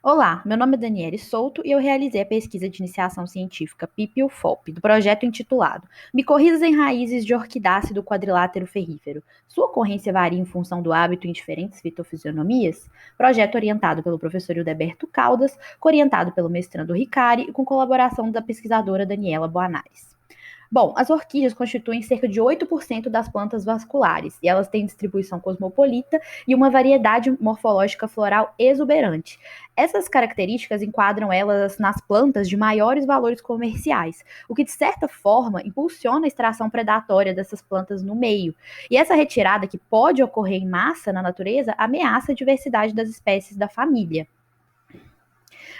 Olá, meu nome é Daniele Souto e eu realizei a pesquisa de iniciação científica PIP-UFOP, do projeto intitulado Micorrizas em Raízes de Orquidáceo do Quadrilátero Ferrífero. Sua ocorrência varia em função do hábito em diferentes fitofisionomias? Projeto orientado pelo professor Hildeberto Caldas, orientado pelo mestrando Ricari e com colaboração da pesquisadora Daniela Boanares. Bom, as orquídeas constituem cerca de 8% das plantas vasculares e elas têm distribuição cosmopolita e uma variedade morfológica floral exuberante. Essas características enquadram elas nas plantas de maiores valores comerciais, o que de certa forma impulsiona a extração predatória dessas plantas no meio. E essa retirada, que pode ocorrer em massa na natureza, ameaça a diversidade das espécies da família.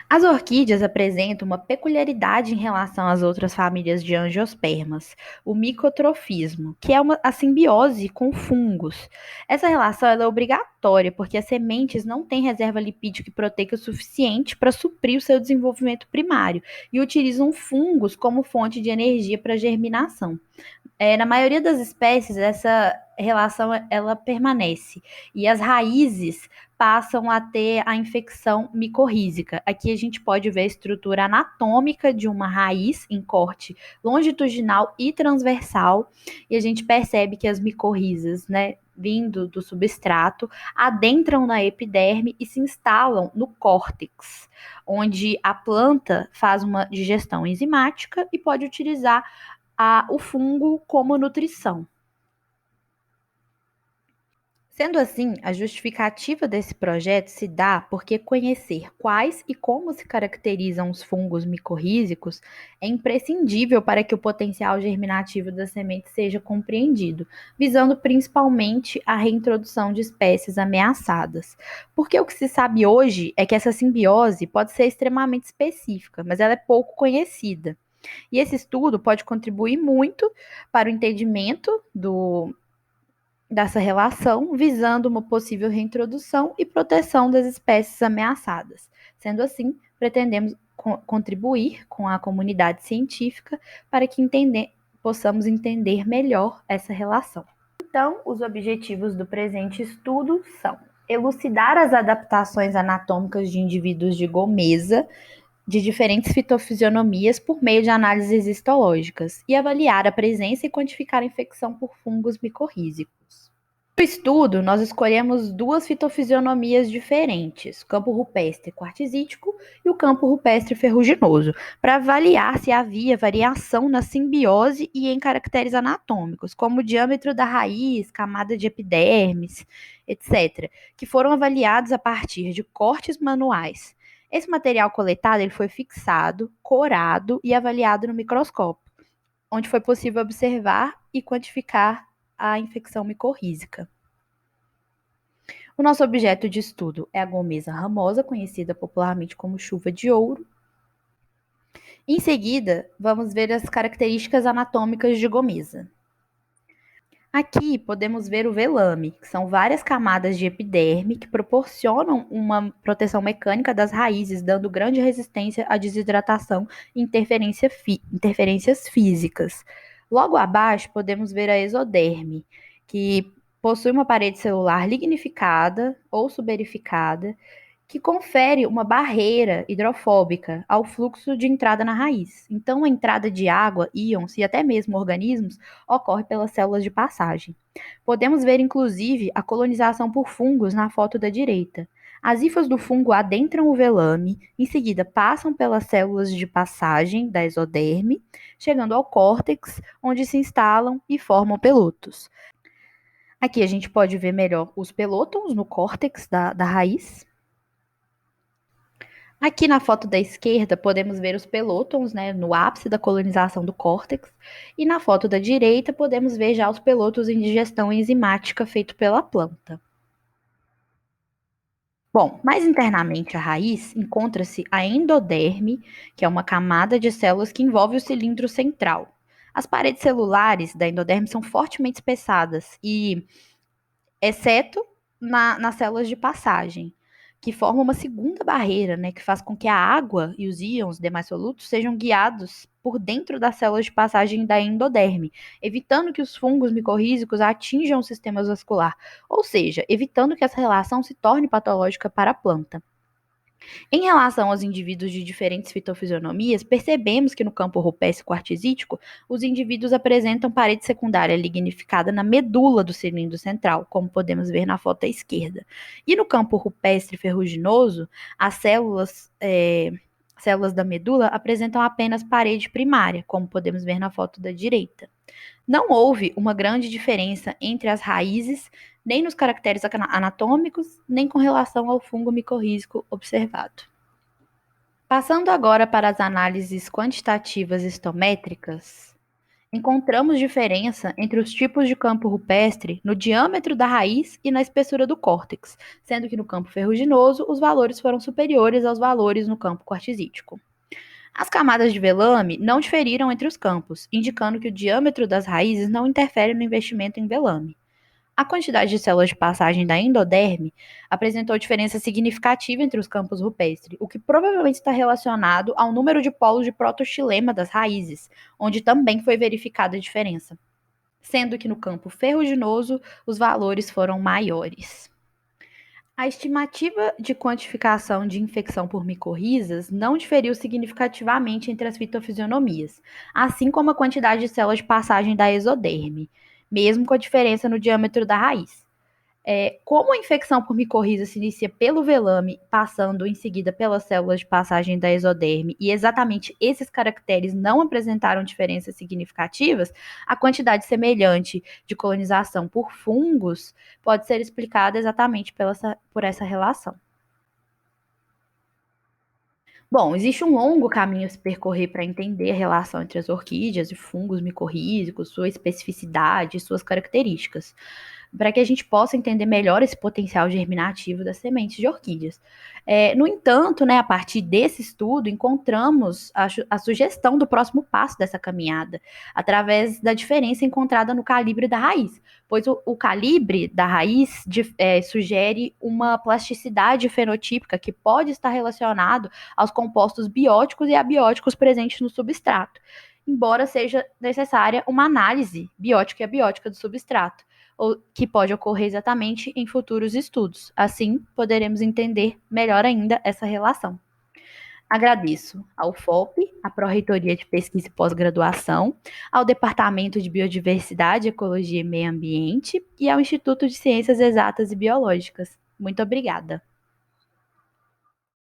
As orquídeas apresentam uma peculiaridade em relação às outras famílias de angiospermas, o micotrofismo, que é a simbiose com fungos. Essa relação é obrigatória porque as sementes não têm reserva lipídica e proteica suficiente para suprir o seu desenvolvimento primário e utilizam fungos como fonte de energia para germinação. Na maioria das espécies, essa relação ela permanece e as raízes passam a ter a infecção micorrízica. Aqui a gente pode ver a estrutura anatômica de uma raiz em corte longitudinal e transversal, e a gente percebe que as micorrizas, né, vindo do substrato, adentram na epiderme e se instalam no córtex, onde a planta faz uma digestão enzimática e pode utilizar o fungo como nutrição. Sendo assim, a justificativa desse projeto se dá porque conhecer quais e como se caracterizam os fungos micorrízicos é imprescindível para que o potencial germinativo da semente seja compreendido, visando principalmente a reintrodução de espécies ameaçadas. Porque o que se sabe hoje é que essa simbiose pode ser extremamente específica, mas ela é pouco conhecida. E esse estudo pode contribuir muito para o entendimento dessa relação, visando uma possível reintrodução e proteção das espécies ameaçadas. Sendo assim, pretendemos contribuir com a comunidade científica para que possamos entender melhor essa relação. Então, os objetivos do presente estudo são elucidar as adaptações anatômicas de indivíduos de gomesa de diferentes fitofisionomias por meio de análises histológicas e avaliar a presença e quantificar a infecção por fungos micorrízicos. No estudo, nós escolhemos duas fitofisionomias diferentes, o campo rupestre quartzítico e o campo rupestre ferruginoso, para avaliar se havia variação na simbiose e em caracteres anatômicos, como o diâmetro da raiz, camada de epidermes, etc., que foram avaliados a partir de cortes manuais. Esse material coletado ele foi fixado, corado e avaliado no microscópio, onde foi possível observar e quantificar a infecção micorrízica. O nosso objeto de estudo é a gomesa ramosa, conhecida popularmente como chuva de ouro. Em seguida, vamos ver as características anatômicas de gomesa. Aqui podemos ver o velame, que são várias camadas de epiderme que proporcionam uma proteção mecânica das raízes, dando grande resistência à desidratação e interferências físicas. Logo abaixo podemos ver a exoderme, que possui uma parede celular lignificada ou suberificada, que confere uma barreira hidrofóbica ao fluxo de entrada na raiz. Então, a entrada de água, íons e até mesmo organismos ocorre pelas células de passagem. Podemos ver, inclusive, a colonização por fungos na foto da direita. As hifas do fungo adentram o velame, em seguida passam pelas células de passagem da exoderme, chegando ao córtex, onde se instalam e formam pelotos. Aqui a gente pode ver melhor os pelótons no córtex da raiz. Aqui na foto da esquerda, podemos ver os pelótons, né, no ápice da colonização do córtex, e na foto da direita, podemos ver já os pelótons em digestão enzimática feito pela planta. Bom, mais internamente a raiz encontra-se a endoderme, que é uma camada de células que envolve o cilindro central. As paredes celulares da endoderme são fortemente espessadas e, exceto nas células de passagem, que formam uma segunda barreira, né, que faz com que a água e os íons demais solutos sejam guiados por dentro das células de passagem da endoderme, evitando que os fungos micorrízicos atinjam o sistema vascular, ou seja, evitando que essa relação se torne patológica para a planta. Em relação aos indivíduos de diferentes fitofisionomias, percebemos que no campo rupestre quartzítico, os indivíduos apresentam parede secundária lignificada na medula do cilindro central, como podemos ver na foto à esquerda. E no campo rupestre ferruginoso, as células da medula apresentam apenas parede primária, como podemos ver na foto da direita. Não houve uma grande diferença entre as raízes, nem nos caracteres anatômicos, nem com relação ao fungo micorrízico observado. Passando agora para as análises quantitativas histométricas, encontramos diferença entre os tipos de campo rupestre no diâmetro da raiz e na espessura do córtex, sendo que no campo ferruginoso os valores foram superiores aos valores no campo quartzítico. As camadas de velame não diferiram entre os campos, indicando que o diâmetro das raízes não interfere no investimento em velame. A quantidade de células de passagem da endoderme apresentou diferença significativa entre os campos rupestres, o que provavelmente está relacionado ao número de polos de protoxilema das raízes, onde também foi verificada a diferença, sendo que no campo ferruginoso os valores foram maiores. A estimativa de quantificação de infecção por micorrizas não diferiu significativamente entre as fitofisionomias, assim como a quantidade de células de passagem da exoderme, mesmo com a diferença no diâmetro da raiz. Como a infecção por micorriza se inicia pelo velame, passando em seguida pelas células de passagem da exoderme, e exatamente esses caracteres não apresentaram diferenças significativas, a quantidade semelhante de colonização por fungos pode ser explicada exatamente por essa relação. Bom, existe um longo caminho a se percorrer para entender a relação entre as orquídeas e fungos micorrízicos, sua especificidade e suas características, para que a gente possa entender melhor esse potencial germinativo das sementes de orquídeas. No entanto, né, a partir desse estudo, encontramos a sugestão do próximo passo dessa caminhada, através da diferença encontrada no calibre da raiz, pois o calibre da raiz sugere uma plasticidade fenotípica que pode estar relacionado aos compostos bióticos e abióticos presentes no substrato, embora seja necessária uma análise biótica e abiótica do substrato, que pode ocorrer exatamente em futuros estudos. Assim, poderemos entender melhor ainda essa relação. Agradeço ao FOP, à Pró-Reitoria de Pesquisa e Pós-Graduação, ao Departamento de Biodiversidade, Ecologia e Meio Ambiente e ao Instituto de Ciências Exatas e Biológicas. Muito obrigada.